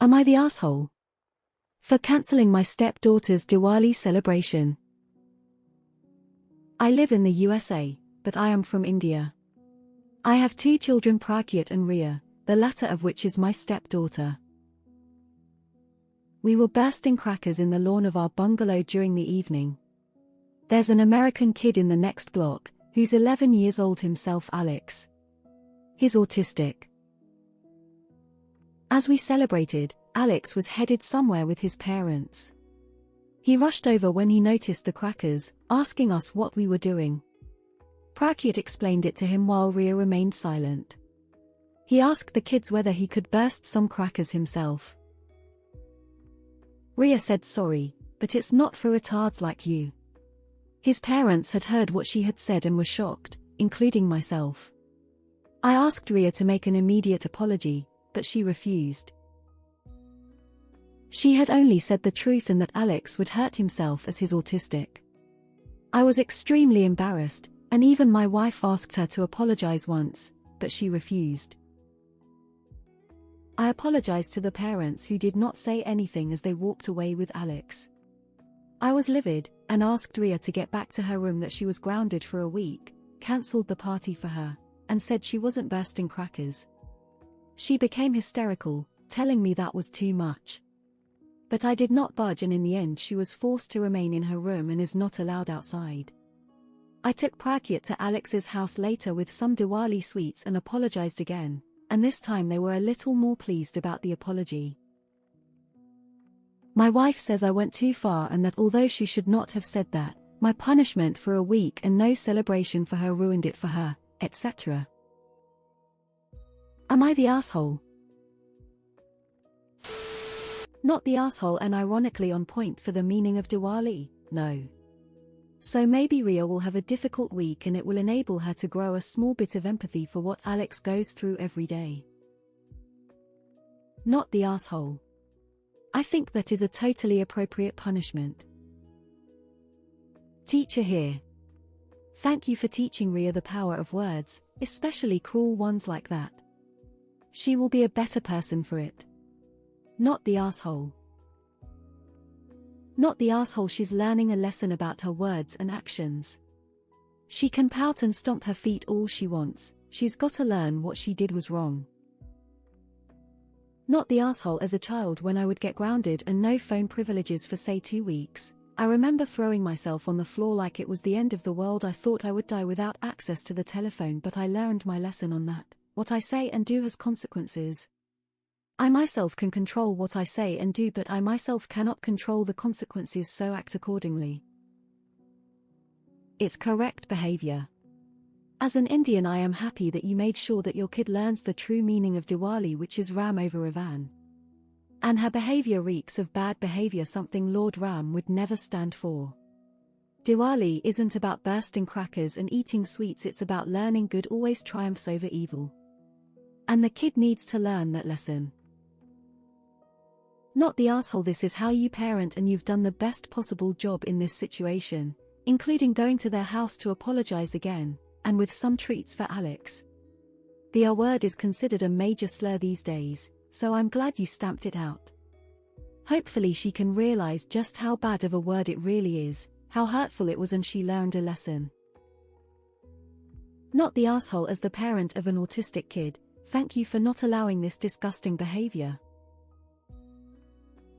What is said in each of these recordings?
Am I the asshole for cancelling my stepdaughter's Diwali celebration? I live in the USA, but I am from India. I have 2 children, Pragyat and Ria, the latter of which is my stepdaughter. We were bursting crackers in the lawn of our bungalow during the evening. There's an American kid in the next block, who's 11 years old himself, Alex. He's autistic. As we celebrated, Alex was headed somewhere with his parents. He rushed over when he noticed the crackers, asking us what we were doing. Pragyat explained it to him while Ria remained silent. He asked the kids whether he could burst some crackers himself. Ria said sorry, but it's not for retards like you. His parents had heard what she had said and were shocked, including myself. I asked Ria to make an immediate apology, but she refused. She had only said the truth and that Alex would hurt himself as he's autistic. I was extremely embarrassed, and even my wife asked her to apologize once, but she refused. I apologized to the parents who did not say anything as they walked away with Alex. I was livid, and asked Ria to get back to her room, that she was grounded for a week, cancelled the party for her, and said she wasn't bursting crackers. She became hysterical, telling me that was too much. But I did not budge, and in the end she was forced to remain in her room and is not allowed outside. I took Pragyat to Alex's house later with some Diwali sweets and apologized again, and this time they were a little more pleased about the apology. My wife says I went too far and that although she should not have said that, my punishment for a week and no celebration for her ruined it for her, etc. Am I the asshole? Not the asshole, and ironically on point for the meaning of Diwali, no. So maybe Ria will have a difficult week and it will enable her to grow a small bit of empathy for what Alex goes through every day. Not the asshole. I think that is a totally appropriate punishment. Teacher here. Thank you for teaching Ria the power of words, especially cruel ones like that. She will be a better person for it. Not the asshole. Not the asshole, she's learning a lesson about her words and actions. She can pout and stomp her feet all she wants, she's got to learn what she did was wrong. Not the asshole, as a child when I would get grounded and no phone privileges for say 2 weeks, I remember throwing myself on the floor like it was the end of the world. I thought I would die without access to the telephone, but I learned my lesson on that. What I say and do has consequences. I myself can control what I say and do, but I myself cannot control the consequences, so act accordingly. It's correct behavior. As an Indian, I am happy that you made sure that your kid learns the true meaning of Diwali, which is Ram over Ravan. And her behavior reeks of bad behavior, something Lord Ram would never stand for. Diwali isn't about bursting crackers and eating sweets, it's about learning good always triumphs over evil. And the kid needs to learn that lesson. Not the asshole, this is how you parent and you've done the best possible job in this situation, including going to their house to apologize again, and with some treats for Alex. The R word is considered a major slur these days, so I'm glad you stamped it out. Hopefully she can realize just how bad of a word it really is, how hurtful it was, and she learned a lesson. Not the asshole, as the parent of an autistic kid, thank you for not allowing this disgusting behavior.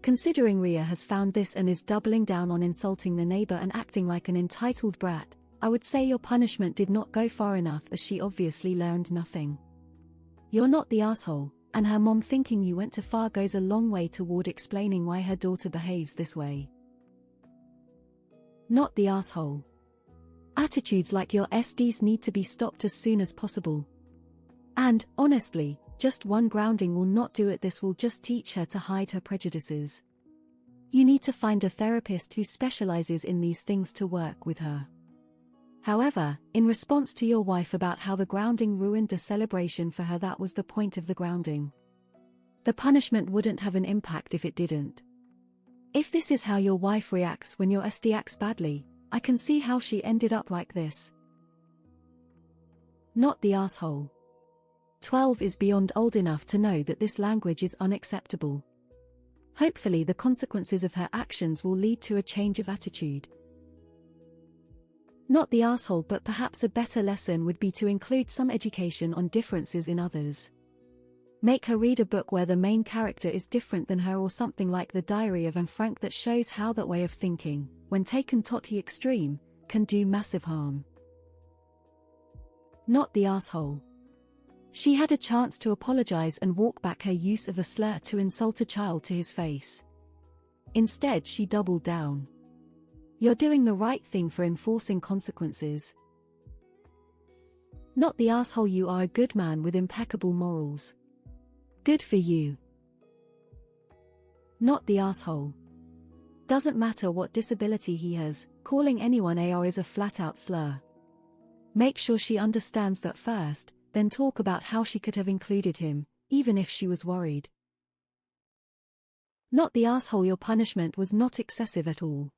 Considering Ria has found this and is doubling down on insulting the neighbor and acting like an entitled brat, I would say your punishment did not go far enough, as she obviously learned nothing. You're not the asshole, and her mom thinking you went too far goes a long way toward explaining why her daughter behaves this way. Not the asshole. Attitudes like your SDs need to be stopped as soon as possible. And, honestly, just one grounding will not do it. This will just teach her to hide her prejudices. You need to find a therapist who specializes in these things to work with her. However, in response to your wife about how the grounding ruined the celebration for her, that was the point of the grounding. The punishment wouldn't have an impact if it didn't. If this is how your wife reacts when your SD acts badly, I can see how she ended up like this. Not the asshole. 12 is beyond old enough to know that this language is unacceptable. Hopefully the consequences of her actions will lead to a change of attitude. Not the asshole, but perhaps a better lesson would be to include some education on differences in others. Make her read a book where the main character is different than her, or something like The Diary of Anne Frank that shows how that way of thinking, when taken to the extreme, can do massive harm. Not the asshole. She had a chance to apologize and walk back her use of a slur to insult a child to his face. Instead, she doubled down. You're doing the right thing for enforcing consequences. Not the asshole. You are a good man with impeccable morals. Good for you. Not the asshole. Doesn't matter what disability he has, calling anyone AR is a flat-out slur. Make sure she understands that first, then talk about how she could have included him, even if she was worried. Not the asshole. Your punishment was not excessive at all.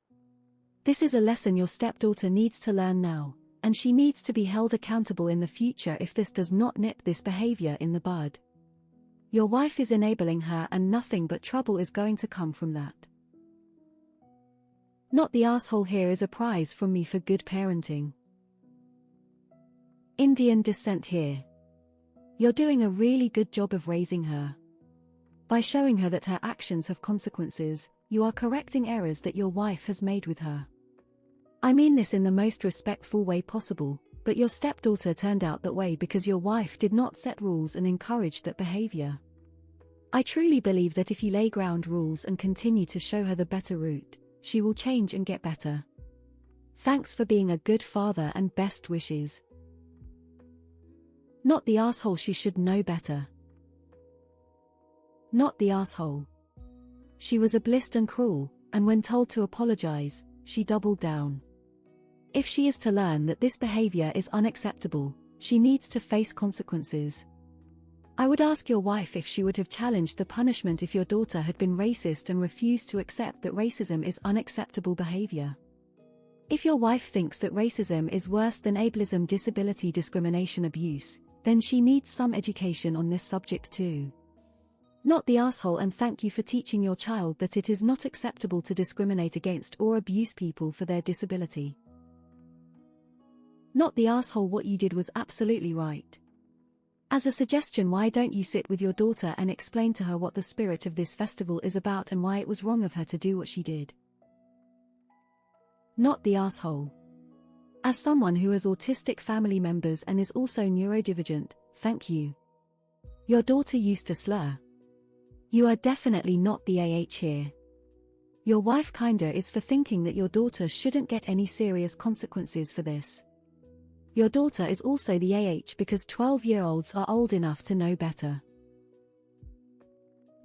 This is a lesson your stepdaughter needs to learn now, and she needs to be held accountable in the future if this does not nip this behavior in the bud. Your wife is enabling her, and nothing but trouble is going to come from that. Not the asshole. Here is a prize from me for good parenting. Indian descent here. You're doing a really good job of raising her. By showing her that her actions have consequences, you are correcting errors that your wife has made with her. I mean this in the most respectful way possible, but your stepdaughter turned out that way because your wife did not set rules and encourage that behavior. I truly believe that if you lay ground rules and continue to show her the better route, she will change and get better. Thanks for being a good father, and best wishes. Not the asshole. She should know better. Not the asshole. She was obsessed and cruel, and when told to apologize, she doubled down. If she is to learn that this behavior is unacceptable, she needs to face consequences. I would ask your wife if she would have challenged the punishment if your daughter had been racist and refused to accept that racism is unacceptable behavior. If your wife thinks that racism is worse than ableism, disability discrimination, abuse, then she needs some education on this subject too. Not the asshole. And thank you for teaching your child that it is not acceptable to discriminate against or abuse people for their disability. Not the asshole. What you did was absolutely right. As a suggestion, why don't you sit with your daughter and explain to her what the spirit of this festival is about and why it was wrong of her to do what she did? Not the asshole. As someone who has autistic family members and is also neurodivergent, thank you. Your daughter used to slur. You are definitely not the here. Your wife kinda is for thinking that your daughter shouldn't get any serious consequences for this. Your daughter is also the because 12-year-olds are old enough to know better.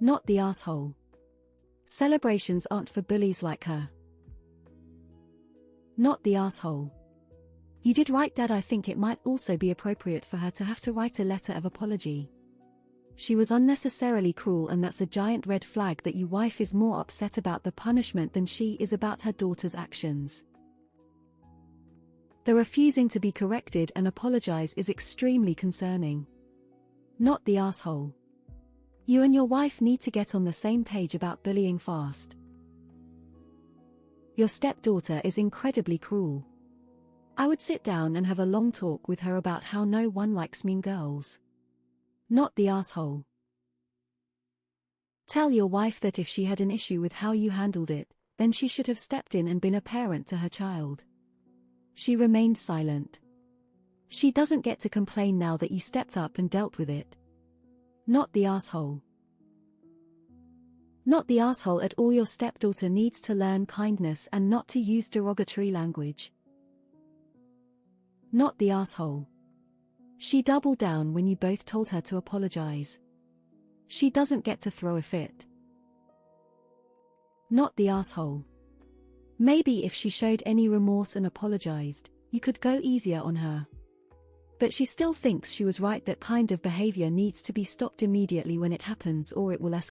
Not the asshole. Celebrations aren't for bullies like her. Not the asshole. You did right, Dad. I think it might also be appropriate for her to have to write a letter of apology. She was unnecessarily cruel, and that's a giant red flag that your wife is more upset about the punishment than she is about her daughter's actions. The refusing to be corrected and apologize is extremely concerning. Not the asshole. You and your wife need to get on the same page about bullying fast. Your stepdaughter is incredibly cruel. I would sit down and have a long talk with her about how no one likes mean girls. Not the asshole. Tell your wife that if she had an issue with how you handled it, then she should have stepped in and been a parent to her child. She remained silent. She doesn't get to complain now that you stepped up and dealt with it. Not the asshole. Not the asshole at all. Your stepdaughter needs to learn kindness and not to use derogatory language. Not the asshole. She doubled down when you both told her to apologize. She doesn't get to throw a fit. Not the asshole. Maybe if she showed any remorse and apologized, you could go easier on her. But she still thinks she was right. That kind of behavior needs to be stopped immediately when it happens, or it will escalate.